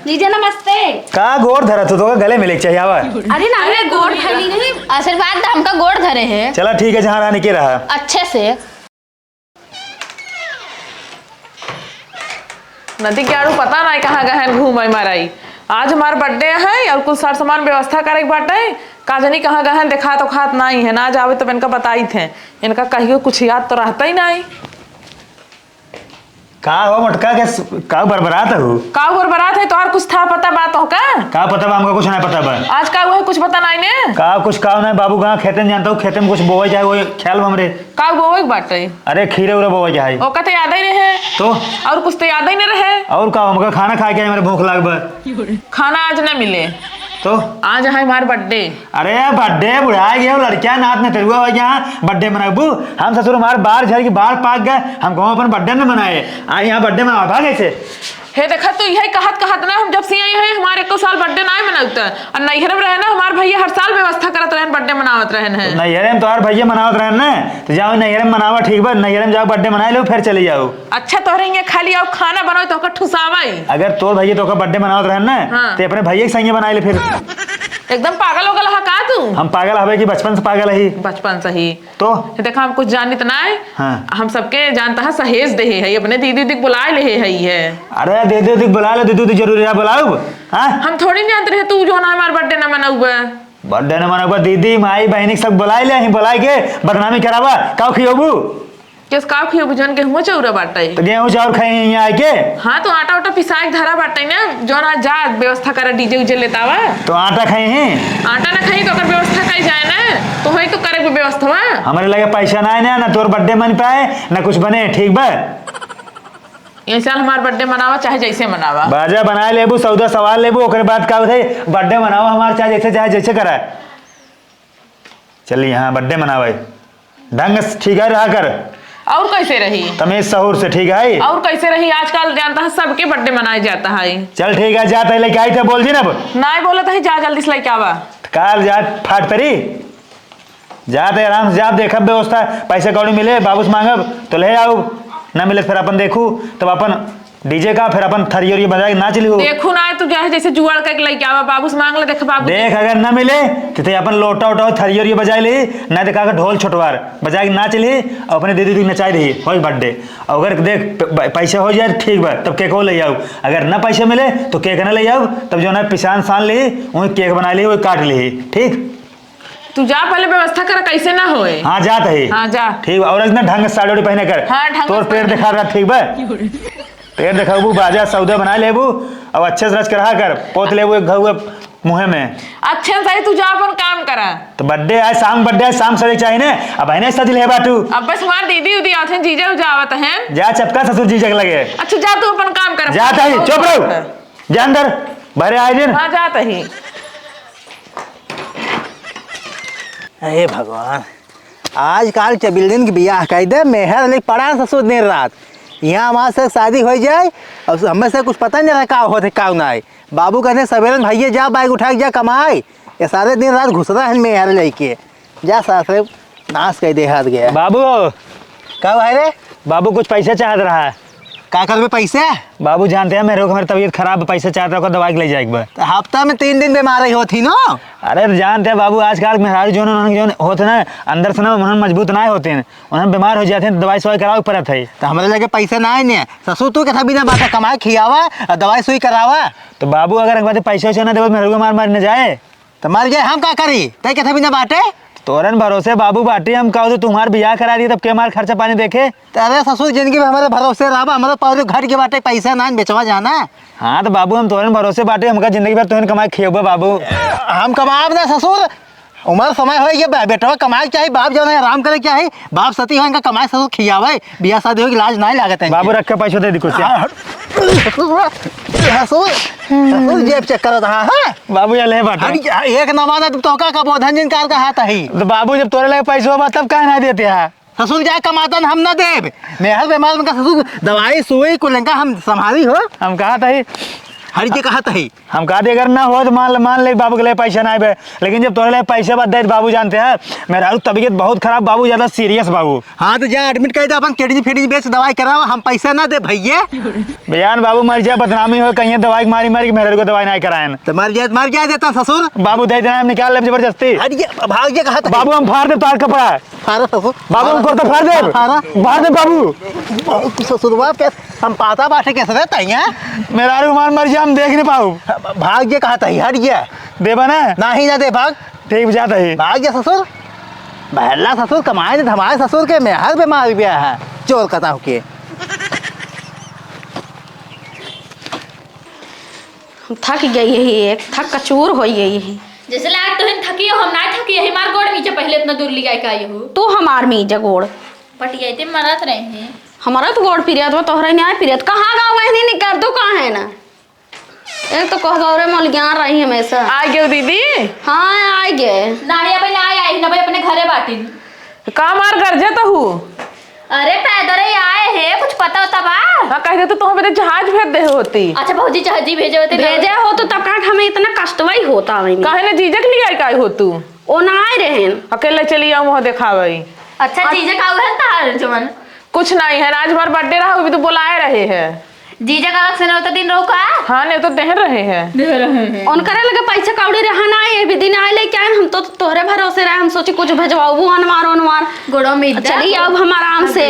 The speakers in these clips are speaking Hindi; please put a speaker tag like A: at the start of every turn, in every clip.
A: जीजा नमस्ते।
B: का गोड़ धरा तो गले मिले चाहिए आवा।
A: अरे ना अरे गोड़ धरी नहीं,
C: आशीर्वाद तो हमका गोड़ धरे है।
B: चला ठीक है, जहाँ रहने के रहा
C: अच्छे से।
D: नदी के आड़ू पता नहीं कहाँ गहन घूम माराई। आज हमार बर्थडे है और कुछ सार सामान व्यवस्था करे बाटे। का जानी कहाँ गहन देखा तो खात नहीं है ना, जावे तो इनका बताई थे। इनका कहियो कुछ याद तो रहता ही नहीं।
B: का हो मटका के का बरबरात हो?
D: का बरबरात है तो और कुछ था पता बात हो का
B: पता बा? हमका कुछ नहीं पता बा।
D: आज का वो है कुछ पता नहीं ने
B: का कुछ का नहीं बाबू, कहाँ खेते में जानता हूँ, खेते में कुछ बोए जाए वो ख्याल हमरे
D: का बोए बाटे।
B: अरे खीरे उरे बोए जाए
D: ओका तो याद ही रहे
B: तो
D: और कुछ तो याद ही नहीं रहे।
B: और का हमका खाना खा के मेरे भूख लाग बा।
D: खाना आज न मिले
B: तो
D: आज है हमारे बर्थडे।
B: अरे बर्थडे बुढ़ा गया लड़कियां नाथ में तेरुआ हो यहाँ बर्थडे मनाबू। हम ससुर हमारे बाहर झड़ के बाहर पाक गए, हम कहूँ अपन बर्थडे में मनाए आज यहाँ बर्थडे मना भागे से।
D: हे देखा तो यही कहत ना हम जब से आई है हमारे को साल बर्थडे नहीं मनाता और नैहर में रहे ना हमारे भैया हर साल व्यवस्था करत रहे बर्थडे मनावत रहे हैं।
B: नैहर में तो हर भैया मनावत रहे ना, तो जाओ नैहर में मनावा ठीक बा, नैहर में जाओ बर्थडे मना लो फिर चले जाओ।
D: अच्छा तो रही खाली आओ खाना बनाओ तो ठुसावाई।
B: अगर तोर भैया तो बर्थडे मनावत रहे ना
D: हाँ।
B: तो अपने भैया के संगे बना ले फिर।
D: एकदम पागल हो गया का तू?
B: हम पागल हवे कि बचपन से पागल ही?
D: बचपन से ही
B: तो
D: देखा हम कुछ जानित ना है।
B: हाँ।
D: हम सबके जानता है सहेज दे है अपने दीदी दीदी बुला ले है।
B: अरे दीदी बुला ले, दीदी जरूरी है बुलाओ। हाँ
D: हम थोड़ी नहीं जानते रहे तू जो ना हमारे बर्थडे ना मनाऊबा।
B: बर्थडे न मनाऊबा दीदी माई बहनी सब बुलाई ले, बुलाई के बदनामी करावा का खियोबू
D: किस का खियो बुझन के हुआ चौरा बाटे
B: तो गेहूं चावल खाए यहाँ आके।
D: हाँ तो आटा उटा पिसाई धरा बाटे ना जो ना जा व्यवस्था करा डीजे उजे लेता हुआ
B: तो आटा खाए हैं।
D: आटा ना खाई तो अगर व्यवस्था करी जाए ना तो वही तो करे व्यवस्था हुआ।
B: हमारे लगे पैसा ना है ना तोर बर्थडे मन पाए ना कुछ बने ठीक बा।
D: ये साल हमारा बर्थडे मनावा चाहे जैसे मनावा
B: बाजा बना लेबू सौदा सवाल लेबू ओकरे बाद का होते बर्थडे मनावा हमारे चाहे जैसे करा। चलिए हाँ बर्थडे मनावा ढंग से ठीक है रहा कर।
D: और कैसे रही
B: तमीज सहूर से ठीक है।
D: और कैसे रही आजकल जानता है सबके बर्थडे मनाया जाता है।
B: चल ठीक है जाते लेके आई थे बोल दी ना
D: नहीं बोला था जा जल्दी से लेके आवा।
B: काल जा फाट परी जाते आराम से जा देखब व्यवस्था पैसे कौड़ी मिले बाबू से मांगब तो ले आओ ना मिले फिर अपन देखू तब अपन डीजे का फिर अपन थरियोरी बजा के नाच लियो।
D: देखू ना तू चाहे जैसे जुआड़ करके लेके आवा बाबू से मांग ले देख बाबू
B: देख अगर ना मिले तो अपन लोटा उठा थरियोरी बजा ली ना दिखा कर ढोल छोटवार बजा के नाच ली और अपने दीदी नचाई रही हो बर्थडे। अगर देख पैसा हो जाए ठीक बा तब केक ले आओ, अगर ना पैसे मिले तो केक ना ले आओ तब जो ना पिसान सान ली वही केक बना ली वही काट ली ठीक।
D: तू जा पहले व्यवस्था कर कैसे ना होए।
B: हाँ जात है
D: हाँ जा
B: ठीक और इतना ढंग से साड़ी पहने कर।
D: हाँ, ढंग
B: तोर
D: से
B: पेड़ दिखा रहा ठीक बा पेड़ दिखाबू बाजा सौदा बना लेबू और अच्छे से रच कर कर पोत लेबू एक घऊ मुँह में
D: अच्छे से तू जा अपन काम करा।
B: तो बर्थडे है शाम बर्थडे है शाम सजे चाहिए ना अब बहने सजिल है बाटू
D: अब बस हमार दीदी उदी आते हैं जीजा उजा आवत हैं।
B: जा चपका ससुर जी जग लगे।
D: अच्छा जा तू अपन काम कर।
B: जाता ही चुप रहो जा अंदर भरे आए दिन।
D: हाँ जाता ही।
E: अरे भगवान आजकल चबिल्डिन के बियाह कह दे मेहर ले पड़ा ससुर देर रात यहाँ हमारे से शादी हो जाए और हमें से कुछ पता नहीं रहा का होते का ना। बाबू कहते सवेरे भैया जा बाइक उठा के जा कमाए ये सारे दिन रात घुस रहा है मेहर लेके जा सासरे नाश कर दे हाथ गया।
B: बाबू
E: कब है रे
B: बाबू कुछ पैसे चाहत रहा है
E: का करबे पैसे?
B: बाबू जानते हैं मेरे को मेरी तबीयत खराब है पैसे चाहता है दवाई के ले जाएगा।
E: तो हफ्ता में 3 दिन बीमारी होती ना।
B: अरे जानते हैं बाबू आजकल मेहरारू जो होते ना अंदर से ना उन्होंने मजबूत ना होते हैं उन्होंने बीमार हो जाते हैं दवाई सवाई करावे पड़त है।
E: तो हमारे लगे पैसे ना है ससुर तू कथा बिना बात कमाए खियावा और दवाई सुई करावा।
B: तो बाबू अगर एक बात पैसे वैसे ना देव मेरे मार मारने जाए
E: तो मर जाए हम क्या करी तय कथा बिना बाटे
B: तोरन भरोसे बाबू बाटी हम कहो तो तुम्हारे बियाह करा दी तब के मार खर्चा पानी देखे।
E: अरे ससुर जिंदगी में हमारे भरोसे रहा हमारे पास घर के बाटे पैसा ना बेचवा जाना।
B: हाँ तो बाबू हम तोरन भरोसे बाटे हमका जिंदगी भर तुहन कमाए खियोबा बाबू।
E: हम कमाब ना ससुर उम्र समय हो गया बेटवा कमाए चाहिए बाप जो है आराम करे चाहिए बाप सती हो इनका कमाए ससुर खियावे बियाह शादी हो लाज नहीं लागत है।
B: बाबू रख के पैसे दे दी कुछ
E: ससुर जेब चेक करो रहा है बाबू
B: ये ले बाटा
E: एक नवाना तो का बोधन जिनकार का हाथ ही।
B: तो बाबू जब तोरे लगे पैसे होगा तब कह ना देते हैं
E: ससुर जाए कमाता हम ना देव मेहर बीमार में ससुर दवाई सुई कुलंका हम संभाली हो।
B: हम कहा था
E: हर जे कहा है
B: हम कहा अगर ना हो तो मान ले बाबू के लिए पैसा ना आए, लेकिन जब तोरे लिए पैसे बद दे बाबू जानते हैं मेरा तबीयत बहुत खराब बाबू, ज्यादा सीरियस बाबू।
E: हाँ तो जा एडमिट कर दे, अपन किडनी फिडनी बेच दवाई कराओ, हम पैसा ना दे भैया।
B: बयान बाबू मर जाए बदनामी हो कहीं दवाई मारी मारी मेरे को दवाई नहीं कराए
E: तो मर जाए देता ससुर।
B: बाबू दे देना निकाल ले जबरदस्ती।
E: हरिये भाग जे कहा
B: बाबू हम फाड़ दे तार कपड़ा।
E: फारा ससुर
B: बाबू हम कुर्ता फाड़ दे, फाड़ दे बाबू।
E: ससुरवा के हम पाता बाटे कैसे रहता है
B: मेरा रुमान मर जाए हम देख नहीं पाऊ।
E: भाग जे कहा है हरिये
B: देबा ना
E: नहीं ना दे भाग।
B: ठीक जाता है
E: भाग जा ससुर। बहला ससुर कमाए थे हमारे ससुर के में हर बीमार गया है चोर कता के।
C: थक गई है, एक थक कचूर हो गई है।
A: जैसे लाग तो थकी हो, हम ना थकी है, हमार गोड़ नीचे पहले इतना दूर लिया का हो।
C: तू हमार में जा गोड़
A: पटिया ते मरत रहे हैं।
C: हमारा तो गोड़ पिरियत में तोहरा नहीं आए पिरियत कहाँ गाँव गए नहीं कर तू कहाँ है ना। एक तो कह गौरे मलियान रही हमेशा।
D: आ गए दीदी।
C: हाँ आ गए
A: ना भाई ना आई ना भाई अपने घरे बाटी
D: का मार कर जाता हूँ।
A: अरे पैदल ही आए हैं, कुछ पता होता बा।
D: हाँ कह दे तो तुम्हें जहाज भेज दे होती।
A: अच्छा भौजी जहाजी भेजे होते
C: भेजे हो तो तब का हमें इतना कष्ट वही होता है।
D: कहे ना जीजक लिया का हो तू
C: ओ ना आए रहे
D: अकेले चली आओ वहाँ दिखावे।
A: अच्छा जीजा का है तार जमन
D: कुछ नहीं है, आज हमारा बर्थडे रहा भी तो बुलाए रहे हैं।
A: जीजा का अलग से नहीं होता दिन रोका।
D: हाँ नहीं तो दे रहे हैं।
C: उनकरे लगे पैसा कौड़ी रहना है भी दिन आए लेके आए हम तो तोहरे भरोसे रहे। हम सोचे कुछ भेजवाओ अनवार
A: गोड़ों में
C: चली आओ हम आराम से।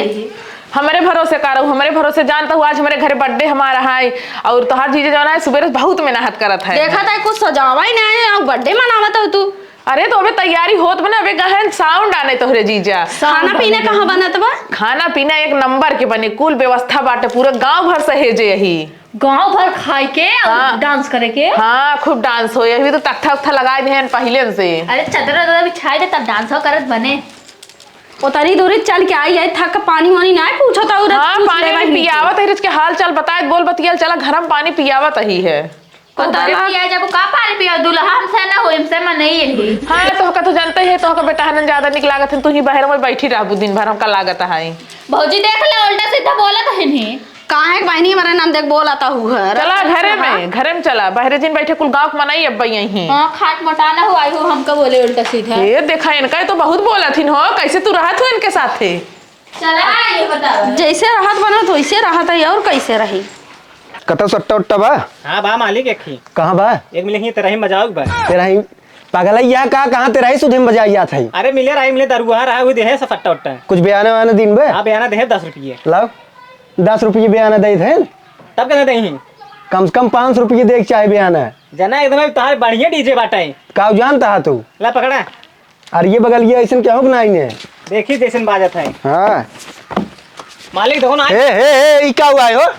D: हमारे भरोसे करो, हमारे भरोसे जानता हूँ आज हमारे घर बर्थडे हमारा है और तोहार जीजा जो है सुबह बहुत मेहनत करत है।
C: देखा था कुछ सजावा ही नहीं है बर्थडे मनावत हो तू।
D: अरे तो अबे तैयारी होत बना अबे गहन साउंड आने तोहरे जीजा।
C: खाना पीना कहाँ बनत बा?
D: खाना पीना एक नंबर के बने, कुल व्यवस्था बाटे, पूरे गांव भर सहेजे यही
A: गांव भर खाए के और डांस करे के।
D: हाँ खूब डांस हो यही तो तख्ता उख्ता लगा दे पहले से।
A: अरे चादर बिछाए दे तब डांस करत बने।
C: उतरी दूरी चल के आई है थक पानी वानी ना पूछो तो।
D: हाँ पानी पियावत है, इसके हाल चाल बताए बोल बतियल चला घर में पानी पियावत ही है।
A: पता पिया जब का पानी पिया दूल्हा हमसे ना हो हमसे मन नहीं है।
D: हाँ तो का तो जानते है तो का बेटा हन ज्यादा निक लागत है, तू ही बाहर में बैठी रहबू दिन भर हमका लागत है।
A: भौजी देख ले उल्टा सीधा बोलत है नहीं
C: काहे बहनी हमारा नाम देख बोलाता हूँ घर
D: चला घरे में चला बाहर दिन बैठे कुल गांव मनाई अब यही।
A: हां खाट मटाना हो आई हो हमका बोले उल्टा सीधा।
D: ये देखा इनका तो बहुत बोला थी हो कैसे तू रहत हो इनके साथ थे।
A: चला ये बता
C: जैसे राहत बना तो वैसे राहत है और कैसे रही।
F: कतो सट्टा उट्टा बा?
G: हाँ बा मालिक एक ही
F: कहाँ बा?
G: एक मिले ही तेरा ही मजाक बा।
F: तेरा ही पागलैया का कहाँ तेरा ही सुधे में बजाइया था।
G: अरे मिले रहा मिले दरुआ रहा हुई दे है सफट्टा उट्टा।
F: कुछ बयाना वाना दिन बे?
G: हाँ बयाना दे है 10 रुपये।
F: लाओ 10 रुपये बयाना दे थे
G: तब कहते दही
F: कम से कम 500 रुपये दे चाहे बयाना
G: जना एकदम तार बढ़िया डीजे बाटा है।
F: का जानता है तू?
G: ला पकड़ा
F: अरे ये बगल ये ऐसा क्या हो ना इन्हें
G: देखी जैसन बाजत है।
F: हाँ
G: मालिक देखो ना
F: हे क्या हुआ है हो?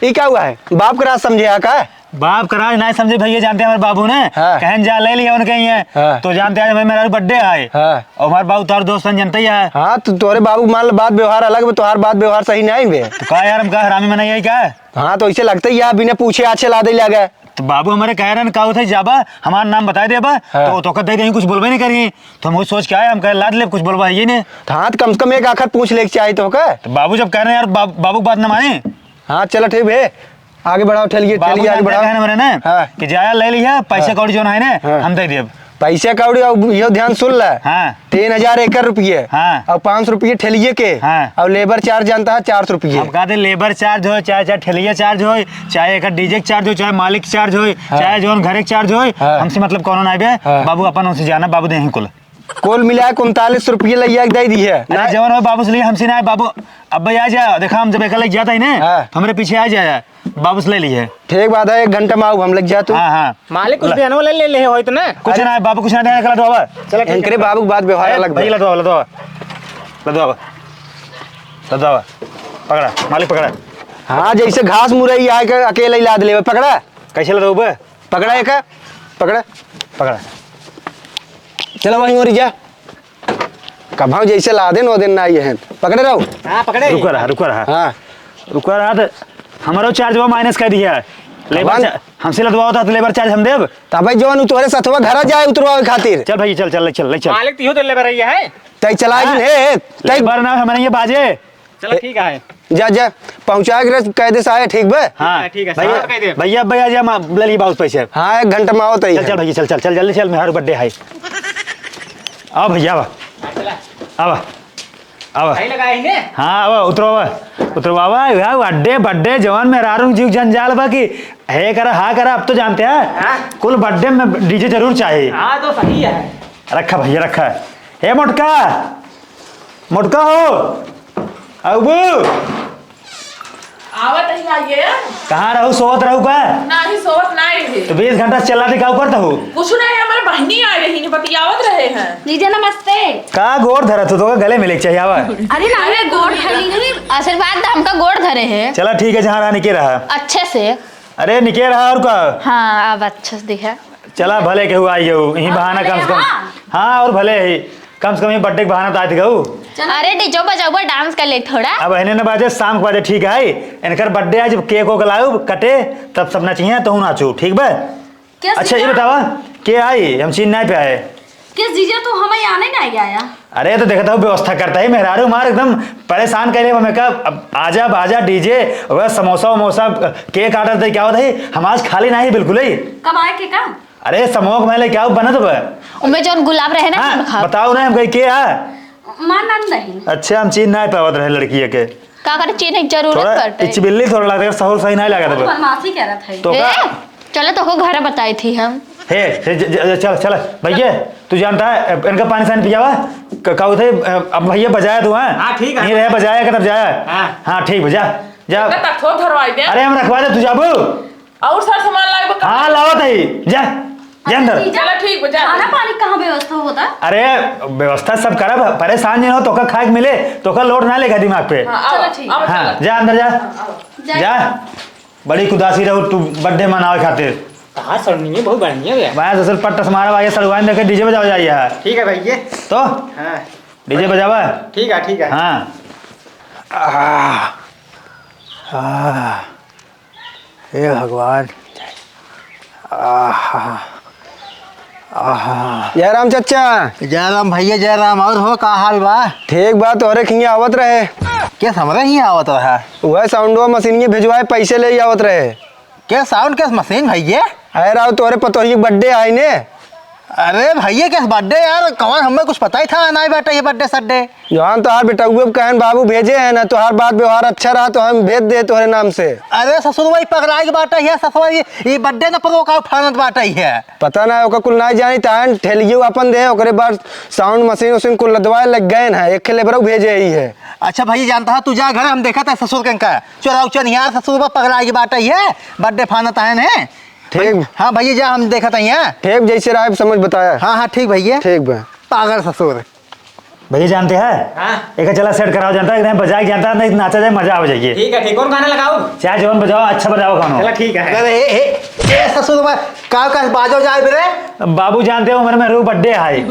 F: ये क्या हुआ है? बाप का राज समझे का?
B: बाप का राज नहीं समझे भैया, जानते हैं हमारे बाबू ने
F: हाँ।
B: कहन जा ले लिया उनके ही
F: हाँ।
B: तो जानते हैं मेरा बर्थडे आए
F: हाँ।
B: और हमारे बाबू तार दोस्त जानते ही है।
F: हाँ तो तोरे बाबू मान लो बात व्यवहार अलग तुम्हारा बात व्यवहार सही नहीं बे।
B: तो कहा यार हम कहा हरामी मनाई है क्या?
F: हाँ तो ऐसे लगता ही बिना पूछे अच्छे लादे लगा।
B: तो बाबू हमारे कह रहे का थे जाबा हमारा नाम बता दे बा तो कह दे कुछ बोलबे नहीं करी तो हम सोच के आए हम कह लाद ले कुछ बोलबा ये नहीं।
F: हाँ तो कम से कम एक आखिर पूछ ले चाहिए तो
B: बाबू जब कह रहे हैं यार बाबू बात न माने।
F: हाँ चलो ठीक है आगे बढ़ाओ ठेलिए आगे बढ़ाओ
B: हमारे ना
F: हाँ।
B: कि जाया ले लिया पैसा कौड़ी जो है ना हम दे देब
F: पैसे कौड़ी ये ध्यान सुन ले।
B: हाँ
F: 3000 एकड़ रुपये
B: हाँ।
F: और 500 रुपये ठेलिए के
B: हाँ।
F: और लेबर चार्ज जानता है 400 रुपये।
B: हम कहते लेबर चार्ज हो चाहे ठेलिया चार्ज हो चाहे एक डीजे चार्ज हो चाहे मालिक चार्ज हो चाहे जो घर चार्ज हो हमसे मतलब कौन ना बे बाबू अपन उनसे जाना बाबू दे
F: कुल मिला 39 रुपये लिया दे दी है
B: अरे जवान हो बाबू से लिए हमसे ना बाबू अब भाई आ जा देखा हम जब एक लग जाता ही ना तो हमारे पीछे आ जाए बाबू से ले लिए।
F: ठीक बात है 1 घंटा में आओ हम लग जा तू।
B: हाँ हाँ
G: मालिक कुछ बयानो ले ले हो इतना
B: कुछ ना बाबू कुछ ना देना कल बाबा
G: चलो
F: इनके बाबू की बात व्यवहार अलग
B: भाई लदवा पकड़ा मालिक पकड़ा।
F: हाँ जैसे घास मुरई आके अकेले लाद ले पकड़ा
B: कैसे लदवा बे
F: पकड़ा एक पकड़ा
B: पकड़ा
F: चलो वहीं और जा कभाव जैसे लादे नो दिन ना ये हैं पकड़े रहो।
G: हाँ पकड़े
B: रुका रहा तो हमारा चार्ज वो माइनस कर दिया लेबर हमसे लदवा होता तो लेबर चार्ज हम देब
F: तब भाई जवान तोरे सथवा घर जाए उतरवा खातिर।
B: चल भाई चल
G: मालिक तिहो तो ले रही है।
F: तई चला
B: लेबर ना हमारे ये बाजे
G: चलो ठीक है
F: जा जा पहुंचा के कायदे से आए ठीक बे।
B: हाँ
G: ठीक है,
B: भैया
G: साहब कह दे।
B: भैया भैया जा ले ली बहुत पैसे।
F: हाँ 1 घंटा में आओ
B: चल चल भैया चल चल चल जल्दी चल मेहरारू बर्थडे है। आओ भैया आवा आवा आवा
G: सही लगा है ने।
B: हाँ आवा उतरो आवा यार बर्थडे बर्थडे जवान मेहरारू जीव जंजाल बा कि है करा हाँ करा अब तो जानते हैं कुल बर्थडे में डीजे जरूर चाहिए।
G: हाँ तो सही है।
B: रखा भैया रखा। हे मोटका मोटका हो अबू
D: आवत ही आइए
B: कहाँ रहू सोवत रहू का
D: ना ही सोवत ना ही
B: तो 20 घंटा से चला दिखाऊ करता हूँ
D: कुछ नहीं हमारे बहनी आ रही है बतियावत रहे हैं।
C: जीजा नमस्ते।
B: का गोड़ धरा तो गले मिले चाहिए आवा।
C: अरे ना गोड़ धरी नहीं, आशीर्वाद दा हमका गोड़ धरे है
B: चला ठीक है जहाँ रहा निके रहा।
C: अच्छे से।
B: अरे निके रहा और का
C: हाँ अब अच्छे से दिखा।
B: चला भले केहू आई हो यही बहाना कम से कम। हाँ और भले ही कम से कम ये बर्थडे का बहाना तो आती कहू।
C: अरे डीजो बजाओ डांस कर ले थोड़ा।
B: अब इन्हें न बाजे शाम को बाजे ठीक है इनकर बर्थडे आज केक को लाऊ कटे तब सब नचिए तो नाचू ठीक बा। अच्छा ये बतावा के आई हम चीन नहीं पे आए
C: किस जीजा तू हमें आने नहीं आया।
B: अरे तो देखता हूँ व्यवस्था करता है मेहरारू मार एकदम परेशान करे हमें कब आजा बाजा डीजे वह समोसा वमोसा केक आर्डर दे क्या होता है हम आज खाली नहीं बिल्कुल ही।
C: कब आए के का
B: अरे समोक मैं क्या बना तो
C: उनमें जो गुलाब रहे ना
B: हाँ, बताओ ना हम कहीं के
C: मानन नहीं।
B: अच्छा हम चीन नहीं पावत रहे लड़की के
C: का करे चीन की जरूरत
B: थोड़ा
C: पड़ती है।
B: इचबिल्ली थोड़ा लगता है सहूर सही नहीं लगा था
C: बदमाशी कह रहा था
B: तो का
C: चलो तो को घर बताई थी हम।
B: हे चल चल भैया तू जानता है इनका पानी सानी पियावा कहू थे अब भैया बजाया तू
G: हाँ, ठीक है।
B: नहीं रहे बजाया का तब जाया।
G: हाँ।
B: हाँ ठीक बजा जा
D: तक थोड़ा धरवाई दे
B: अरे हम रखवा दे तू जाबू।
D: और सर सामान लाए
B: हाँ लावत है जा जा अंदर।
D: चलो ठीक बजा
C: खाना पानी कहाँ व्यवस्था होता।
B: अरे व्यवस्था सब करा परेशान नहीं हो तो का खाए के मिले तो का लोड ना लेगा दिमाग पे।
D: चलो ठीक
B: हाँ जा अंदर जा जा बड़ी कुदासी रहो तू बर्थडे मनावे खातिर।
G: कहाँ सड़नी है बहुत बढ़िया है।
B: मैं दरअसल पट्टा समारा भाई सलवान देखे डीजे बजाओ जाइए
G: ठीक है भैया।
B: तो
G: हाँ
B: डीजे बजावा
G: ठीक है ठीक है।
B: हाँ
E: हे भगवान।
F: जय राम चाचा।
E: जय राम भैया जय राम। और हो का हाल बा।
F: ठीक बात तोहरे खिंगे आवत रहे
E: क्या समझ ही आवत रहा।
F: वह साउंडवा मशीन भिजवाए पैसे ले आवत रहे।
E: क्या साउंड किस मशीन भैया।
F: अरे राव तोहरे पतोही बर्थडे आई ने।
E: अरे भैया किस बर्थडे यार कौन हमें कुछ पता ही था नहीं बेटा ये बर्थडे सड्डे।
F: जवान तोहार बेटुए कहन बाबू भेजे है ना तोहार बात व्यवहार अच्छा रहा तो हम भेज दे तोहरे नाम से।
E: अरे ससुर भाई पकड़ा के बाटा है ससुर ये बर्थडे न परो का फानत बाटा है।
F: पता ना ओका कुल नहीं जानी तान ठेलियो अपन दे ओकरे बाद साउंड मशीन उसीन कुल लदवाए लग गए ना एक लेबर भेजे ही है।
E: अच्छा भैया जानता है तू जा घर हम देखा था ससुर का चोरा चल यार ससुर बा पकड़ा के बाटा है बर्थडे फानत है।
F: ठीक।
E: हाँ भैया जा हम देखा था यहाँ।
F: ठीक जैसे रहा समझ बताया।
E: हाँ हाँ ठीक भैया।
F: ठीक बा
E: पागल ससुर।
B: भैया जानते हैं
G: हाँ
B: एक चला सेट कराओ जानता है बजा के जानता है नहीं नाचा जाए मजा आ जाइए।
G: ठीक है ठीक कौन गाना लगाओ।
B: चाहे जवन बजाओ अच्छा बजाओ खानो।
G: चलो ठीक है।
E: अरे ए ससुर भाई का बाजो जाए मेरे
B: बाबू जानते हो मेरे मेहरू बर्थडे है।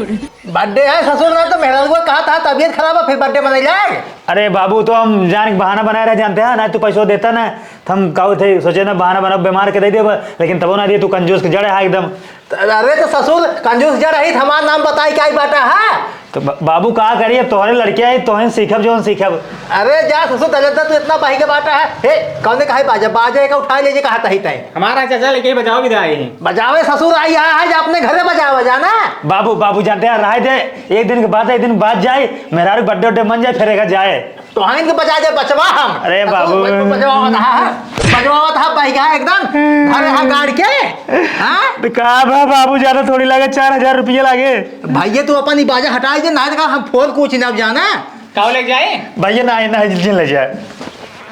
E: बर्थडे है ससुर ने तो मेरा को कहा था तबीयत खराब है फिर बर्थडे मनाई जाए।
B: अरे बाबू तो हम जाने के बहाना बनाए रहे जानते हैं ना तू पैसों देता ना तो हम कहो थे सोचे ना बहाना बना बीमार के दे दे लेकिन तब ना दिए तू कंजूस के जड़े है एकदम।
E: अरे तो ससुर कंजूस जड़ रही हमारा नाम बताई क्या बाटा है।
B: तो बाबू कहा करिए तोहरे लड़के आई तोहन सीखब जो सीखब।
E: अरे जा ससुर तलता तू इतना बही के बाटा है हे कौन ने कहा बाजा बाजा का उठा लीजिए कहा तही तय
G: हमारा चाचा लेके बजाओ विदाई।
E: बजावे ससुर आई आज अपने घर में बजावा जाना।
B: बाबू बाबू जानते हैं रह दे एक दिन के बाद एक दिन बाद जाए मेरा बर्थडे उड्डे मन जाए फिर जाए
E: तो हाँ इनके बजा दे बचवा हम।
B: अरे बाबू
E: बजवा था बही का एकदम घर यहाँ गाड़ के। हाँ
B: तो कहा बाबू ज्यादा थोड़ी लगे 4000 रुपये लगे।
E: भैया तू अपन बाजा हटाई दे ना हम फोन कुछ ना जाना।
G: काव लेके जाए
B: भैया ना जिन ले जाए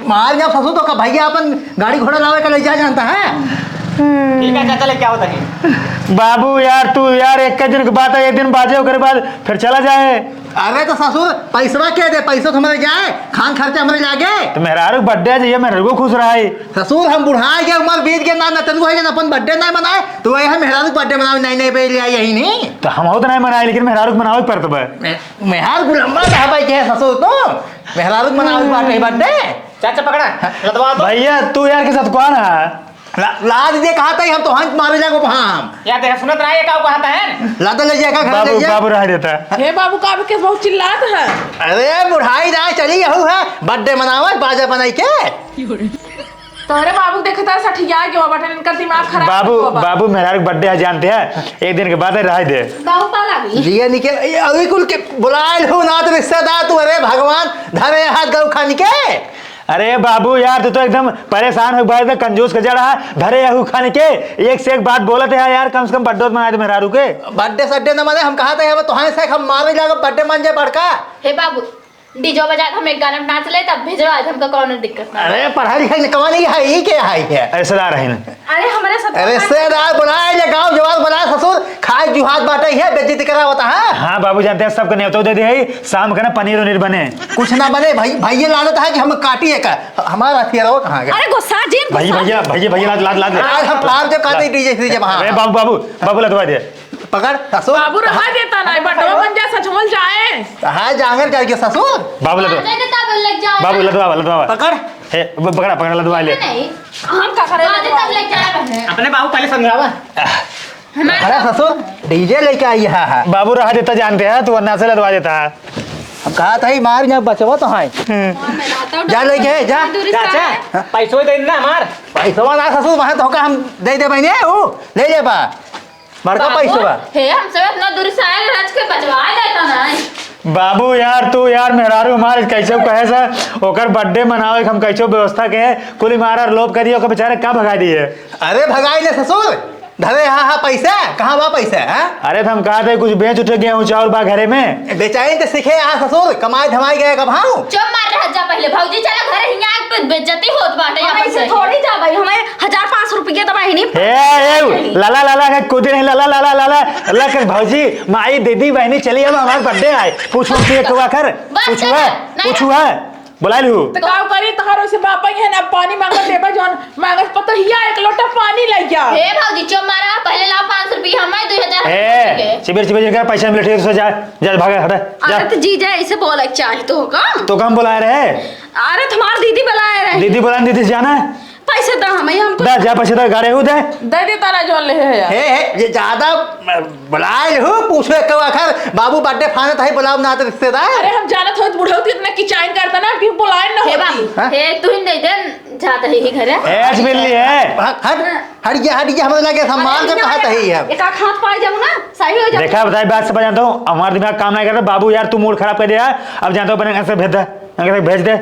E: मार जब ससुर तो भैया अपन गाड़ी घोड़ा लावे का ले जा जानता है।
G: ठीक है चाचा लेके आओ तनी।
B: बाबू यार तू यार एक दिन के बाद एक दिन बाजे के बाद फिर चला जाए।
E: अरे तो ससुर पैसा क्या दे पैसा तो हमारे जाए खान खर्चा हमारे लागे।
B: तो मेहरारू बर्थडे चाहिए मेहरारू खुश रहा है।
E: ससुर हम बुढ़ा के उम्र बीत के ना तनु है अपन बर्थडे नहीं मनाए तो वही हम मेहरारू बर्थडे मनाओ नहीं पे लिया यही नहीं।
B: तो हम तो नहीं मनाए लेकिन मेहरारू मनाओ पर तो
E: मेहरार गुलम्बा था भाई के ससुर तो मेहरारू मनाओ बर्थडे
G: चाचा पकड़ा लदवा दो।
B: भैया तू यार के साथ कौन है।
E: ला दीजिए कहा था हम तो हंस मारे जाएंगे वहाँ हम
G: यार देखा सुनत रहा है क्या कहता है
E: लाते ले जाएगा घर ले
B: बाबू
E: जाए
B: बाबू रह देता है।
D: हे बाबू का के बहुत चिल्लात है।
E: अरे बुढ़ाई ना चली यहू है बर्थडे मनावा बाजा बनाई के
D: तोहरे बाबू देखता सठिया के बटन इनका दिमाग खराब
B: बाबू
D: हुआ बा।
B: बाबू मेहरारू के बर्थडे है जानते हैं, एक दिन के बाद रह दे।
C: गाँव पाला भी
E: जिया निकल अभी कुल के बुलाए हो ना तो रिश्तेदार तू अरे भगवान धरे हाथ गौ खानी के
B: अरे बाबू यार तू तो एकदम परेशान हो गया, कंजूस का जड़ा धरे यहू खाने के एक से एक बात बोलत है यार, कम से कम बर्थडे मना दे मेहरारू के।
E: बर्थडे सड्डे न माने हम कहा था तुम्हारे से हम मारे जाएगा बर्थडे मान जाए बड़का।
A: हे बाबू डीजो बजा के हम एक गाना में नाच ले तब भेजो आज हमको कौनो दिक्कत ना।
E: अरे पढ़ाई लिखाई कमानी है ही के है
B: रिश्तेदार है ना।
C: अरे हमारे साथ
E: रिश्तेदार बुलाए ले गाँव जवाब बुलाए ससुर खाए जुहात बाटे है बेइज्जती करा होता है।
B: हाँ बाबू जानते हैं सबको न्योता दे दिया शाम का ना पनीर उनीर बने।
E: कुछ ना बने भाई लानत है कि हम काटी है का हमारा हथियार हो कहाँ गया।
C: अरे गुस्सा जिन
B: भैया लाद लाद लाद
E: आज हम फार्म जब खाते डीजे डीजे वहाँ
B: अरे बाबू बाबू बाबू लदवा दे।
E: पकड़ ससुर
D: बाबू रहा देता नहीं बटवा बन जा सचमुच जाए।
E: हाँ जांगर करके ससुर
B: बाबू लदवा
A: तब लग जाए
B: बाबू लदवा
E: पकड़
B: हे पकड़ा पकड़ा लदवा ले।
A: नहीं
C: हम का करे
A: आज तब लग जाए बहने।
G: अपने बाबू पहले समझावा
E: अरे ससुर डीजे लेके आई है
B: बाबू रहा देता जानते हैं, तू वरना से लदवा देता है।
E: हम कहा था ही मार यहाँ बचवा तो है जा लेके जा
G: चाचा पैसों दे ना हमार
E: पैसा ना ससुर वहाँ तो हम दे दे बहने वो ले ले बा बड़का पैसा
A: हे हम सब इतना दूर से आए रच के बजवा देता ना।
B: बाबू यार तू यार मेहरारू हमारे कैसे कहे सा ओकर बर्थडे मनावे हम कैसे व्यवस्था के कुल मारा लोभ करिए ओकर बेचारे का भगा दिए।
E: अरे भगाई ले ससुर धरे हाँ पैसा कहाँ बा पैसा है।
B: अरे तो हम कहा थे कुछ बेच उठे गेहूं चावल बा घरे में
E: बेचारी तो सीखे यहाँ ससुर कमाई धमाई गए कब हाँ
A: चुप मार रहा जा पहले भौजी चला घर हिया पे बेइज्जती होत बाटे
C: हम
A: यहाँ
C: ऐसे
A: पे
C: थोड़ी जा भाई हमें 1500 रुपये दबाई नहीं
B: ए लाला लाला के कूदे नहीं लाला लाला लाला अल्लाह के भौजी माई दीदी बहनी चली अब हमारे बर्थडे आए पूछो कि कवा कर पूछू है बुला लू
D: तो गाँव करी तहारो से बापा है ना पानी मांगत देबा जौन मांगत पता हिया एक लोटा पानी ले जा।
A: हे भौजी चुप मारा पहले लाओ 500 रुपया हमारे 2000
B: ए चिबिर चिबिर का पैसा मिले ठीक से जा जा भागा हटा जा।
C: अरे तो जीजा ऐसे बोला चाहिए तो होगा
B: तो कम बुलाए रहे
C: अरे तुम्हारी दीदी बुलाए रहे
B: दीदी बुला दीदी से जाना
C: पैसे दो हमें हमको
B: दे जा पैसे दे गाड़े हो दे
D: दे दे तारा जौन ले है यार।
E: हे ये ज्यादा बुलाए हो पूछो कब आखिर बाबू बर्थडे फानत है बुलाओ ना तो रिश्तेदार।
D: अरे हम जानत हो बुढ़ऊ इतना किचाइन करता ना कि बुलाए ना
A: हे
D: होती।
A: बाबू हे तू ही दे दे जाता है ही घर
B: एच मिलनी है
E: हट गया हमें लगे सम्मान से कहा ही है।
C: एक आँख हाथ पाए जाऊँ ना सही हो जाए
B: देखा बताई बात समझ जानता हूँ हमारा दिमाग काम नहीं करता बाबू यार तू मूड खराब कर दिया अब जानता हूँ अपने से भेज दे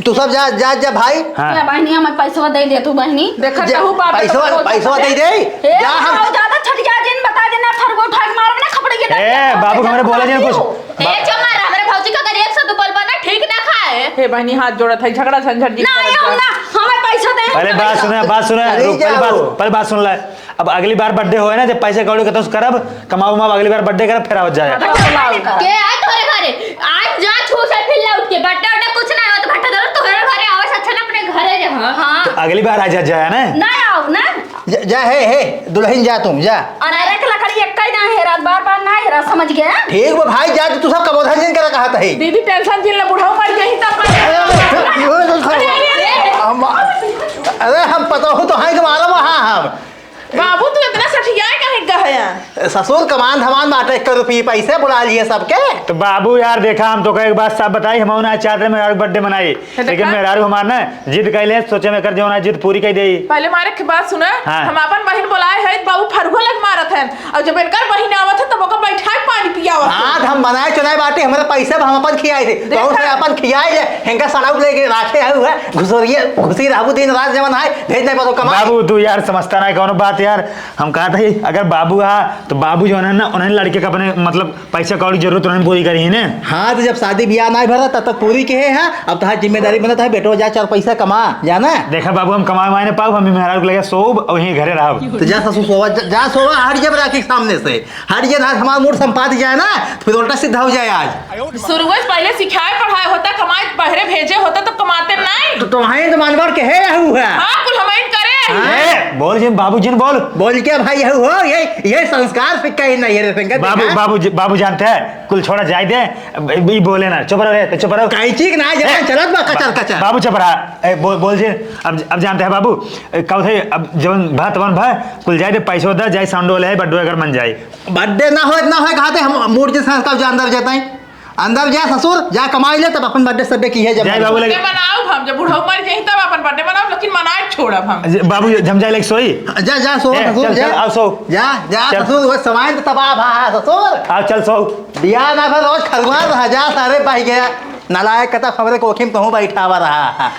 E: तू सब जा जा जा भाई
B: हाँ
C: बहनी हमें पैसा दे दे तू बहनी
D: देखा कहू बाप
E: पैसा दे दे जा हम
C: ज्यादा छट जा जिन बता देना फरगो उठा के मारो ना खपड़े के
B: ए बाबू हमारे बोला जी कुछ
A: हे चुप मारा हमारे भौजी का कर 100 बोल बना ठीक ना खाए।
D: हे बहनी हाथ जोड़ा था झगड़ा झंझट जी
C: नहीं हम ना हमें पैसा दे
B: पहले बात सुने
E: अरे
B: रुक, पहले बात सुन ले। अब अगली बार बर्थडे होए ना जब पैसे कौड़ी का तो करब कमाओ अगली बार बर्थडे करब फिर आवत जाए
A: के आज तोरे घरे आज जा छू से फिर ला उठ के बट्टा उठा कुछ ना हो तो भट्टा दर तोरे घरे आवे अच्छा ना अपने घरे जा। हां
B: अगली बार आ जाए ना
C: ना आओ ना
E: जा हे दुल्हन जा तुम जा
C: और अरे के लकड़ी एक ही ना हेरा बार ना हेरा समझ गया
E: ठीक वो भाई जा तू सब कबोधन जिन करा कहा था ही
D: दीदी टेंशन जिन ले बुढ़ऊ मर गई तब
E: अरे हम पता हो तो है कि मारा वहाँ हम
D: बाबू तू इतना सठिया कहीं गया
E: ससुर कमान धमान बाटे 1 रुपये पैसे बुला लिए सबके।
B: तो बाबू यार देखा हम तो एक बात सब बताई हम ना चाहते मेहरारू बर्थडे मनाई लेकिन मेहरारू हमार ना जिद कैले सोचे में कर जो ना जिद पूरी कर दे।
D: पहले मारे की बात सुना
B: हाँ।
D: हम अपन बहन बुलाए है बाबू फरगो लग मारत है और जब इनकर बहन आवत है तब ओकर बैठा पानी पियावत
E: आज हम बनाए चुनाए बाटे हमारे पैसे हम अपन खियाए थे तो से अपन खियाए ले हेंगा सड़ाऊ लेके राखे हुए घुसोरिए घुसी रहू दिन रात जवन है भेज नहीं पतो कमा।
B: बाबू तू यार समझता ना कौन बात यार हम कहा था अगर बाबू आ तो बाबू जो है ना उन्हें लड़के का अपने मतलब पैसा कौड़ी जरूरत उन्हें पूरी करी है ना।
E: हाँ तो जब शादी ब्याह नहीं भरा तब तक पूरी के है अब तो जिम्मेदारी बनता है बेटो जा 4 पैसा कमा जाना।
B: देखा बाबू हम कमाए मायने पाऊ हम मेहरारू को लगे सोब और वहीं घरे रहा
E: तो जा ससुर सोवा जा सोवा हट जब राखी सामने से हट जे आज हमारा मूड संपाद जाए ना फिर उल्टा सीधा हो जाए। आज
D: शुरुआत पहले सिखाए पढ़ाए होता कमाए बहरे भेजे होता तो कमाते नहीं
E: तो तुम्हारे तो मानवर के है हुआ
D: हाँ कुल हम करे
B: बोल जी बाबूजी ने बोल।
E: बोल के भाई हो ये संस्कार फिक्का ही नहीं है संगत
B: बाबू जानते हैं कुल छोड़ा जाए दे ई बोले ना चुप रहो चुप रहो
E: कैची के ना जवान चलत बा कचर कचर
B: बाबू चुप रहा बोल जी अब जानते हैं बाबू कब थे अब जवन भात वन भा कुल जाए दे पैसो दा जाए साउंड वाले है बड्डो अगर मन जाए
E: बर्थडे ना हो कहते हम मूर्ति संस्कार जो अंदर जाते हैं अंदर जा ससुर जा कमाई ले तब अपन बर्थडे सबे की है जब
B: जाए बाबू लगे
D: मनाओ हम जब बूढ़ा मर जाए तब अपन बर्थडे मनाओ लेकिन मनाए छोड़ब हम
B: बाबू जम जाए लगे सोई
E: जा सो ससुर
B: चल आओ सो
E: जा
B: चल।
E: ससुर वो सामान तो तबाह भा ससुर
B: आओ चल सो
E: दिया ना फिर रोज खरवा रहा जा सारे पाई गया नालायक कता खबरे कोखिम तो बैठा हुआ रहा